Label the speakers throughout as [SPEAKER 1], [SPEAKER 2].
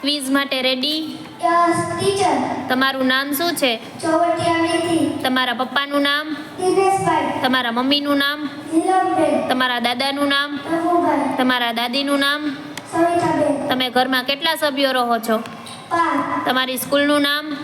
[SPEAKER 1] Quiz માટે ready?
[SPEAKER 2] Yes teacher.
[SPEAKER 1] તમારું નામ શું છે?
[SPEAKER 2] ચોવટિયા નીતિ.
[SPEAKER 1] તમારા પપ્પાનું નામ?
[SPEAKER 2] દિનેશભાઈ.
[SPEAKER 1] તમારા મમ્મીનું નામ?
[SPEAKER 2] નીલમબેન.
[SPEAKER 1] તમારા દાદાનું નામ?
[SPEAKER 2] પ્રભુભાઈ.
[SPEAKER 1] તમારા દાદીનું નામ?
[SPEAKER 2] સવિતાબેન.
[SPEAKER 1] તમે ઘરમાં કેટલા સભ્યો રહો છો?
[SPEAKER 2] 5.
[SPEAKER 1] તમારી સ્કૂલનું નામ?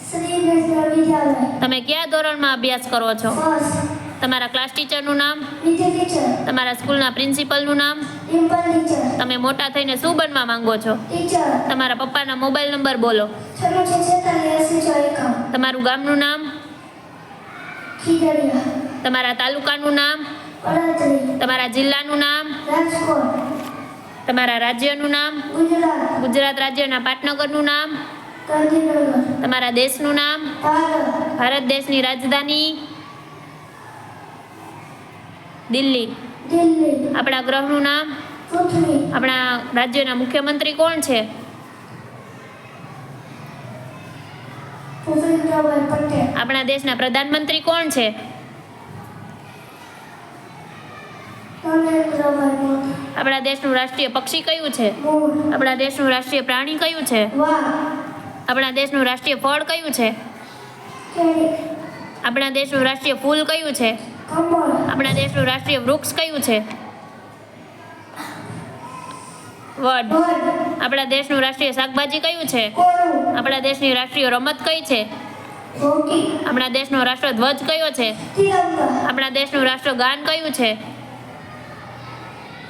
[SPEAKER 2] શ્રી નેશનલ વિદ્યાલય.
[SPEAKER 1] તમે કયા ધોરણમાં અભ્યાસ કરો છો?
[SPEAKER 2] ફર્સ્ટ.
[SPEAKER 1] તમારા ક્લાસ ટીચરનું નામ?
[SPEAKER 2] વિજય ટીચર.
[SPEAKER 1] તમારા સ્કૂલના પ્રિન્સિપલનું નામ?
[SPEAKER 2] ડિમ્પલ ટીચર.
[SPEAKER 1] તમે મોટા થઈને શું બનવા માંગો છો?
[SPEAKER 2] ટીચર.
[SPEAKER 1] તમારા પપ્પાના મોબાઈલ નંબર બોલો.
[SPEAKER 2] 9646
[SPEAKER 1] તમારું ગામનું નામ?
[SPEAKER 2] ખીજડીયા.
[SPEAKER 1] તમારા તાલુકાનું નામ?
[SPEAKER 2] વડોદરી.
[SPEAKER 1] તમારા જિલ્લાનું નામ?
[SPEAKER 2] રાજકોટ.
[SPEAKER 1] તમારા રાજ્યનું નામ?
[SPEAKER 2] ગુજરાત.
[SPEAKER 1] ગુજરાત રાજ્યના પાટનગરનું નામ?
[SPEAKER 2] ગાંધીનગર.
[SPEAKER 1] તમારા દેશનું નામ?
[SPEAKER 2] ભારત.
[SPEAKER 1] ભારત દેશની રાજધાની? દિલ્હી.
[SPEAKER 2] દિલ્હી.
[SPEAKER 1] આપણા ગ્રહનું નામ?
[SPEAKER 2] પૃથ્વી.
[SPEAKER 1] આપણા રાજ્યના મુખ્યમંત્રી કોણ છે?
[SPEAKER 2] ભૂપેન્દ્રભાઈ પટેલ.
[SPEAKER 1] આપણા દેશના પ્રધાનમંત્રી કોણ છે?
[SPEAKER 2] નરેન્દ્રભાઈ મોદી.
[SPEAKER 1] આપણા દેશનું રાષ્ટ્રીય પક્ષી કયું છે?
[SPEAKER 2] મોર.
[SPEAKER 1] આપણા દેશનું રાષ્ટ્રીય પ્રાણી કયું છે?
[SPEAKER 2] વાઘ.
[SPEAKER 1] આપણા દેશનું રાષ્ટ્રીય ફળ કયું છે?
[SPEAKER 2] કેરી.
[SPEAKER 1] આપણા દેશનું રાષ્ટ્રીય ફૂલ કયું છે?
[SPEAKER 2] કમળ.
[SPEAKER 1] આપણા દેશનું રાષ્ટ્રીય વૃક્ષ કયું છે? વડ.
[SPEAKER 2] વડ.
[SPEAKER 1] આપણા દેશનું રાષ્ટ્રીય શાકભાજી કયું છે?
[SPEAKER 2] કોળું.
[SPEAKER 1] આપણા દેશની રાષ્ટ્રીય રમત કઈ છે?
[SPEAKER 2] હોકી.
[SPEAKER 1] આપણા દેશનો રાષ્ટ્રધ્વજ કયો છે?
[SPEAKER 2] તિરંગા.
[SPEAKER 1] આપણા દેશનું રાષ્ટ્રગાન કયું છે?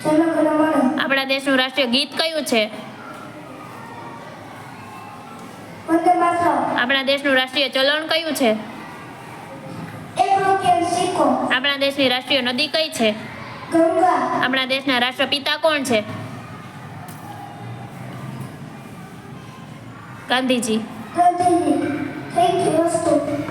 [SPEAKER 2] જનગણમન.
[SPEAKER 1] આપણા દેશનું રાષ્ટ્રીય ગીત કયું છે?
[SPEAKER 2] વંદે માતરમ.
[SPEAKER 1] આપણા દેશનું રાષ્ટ્રીય ચલણ કયું છે?
[SPEAKER 2] એક રૂપિયાનો સિક્કો.
[SPEAKER 1] આપણા દેશની રાષ્ટ્રીય નદી કઈ છે?
[SPEAKER 2] ગંગા.
[SPEAKER 1] આપણા દેશના રાષ્ટ્રપિતા કોણ છે? ગાંધીજી.
[SPEAKER 2] ગાંધીજી.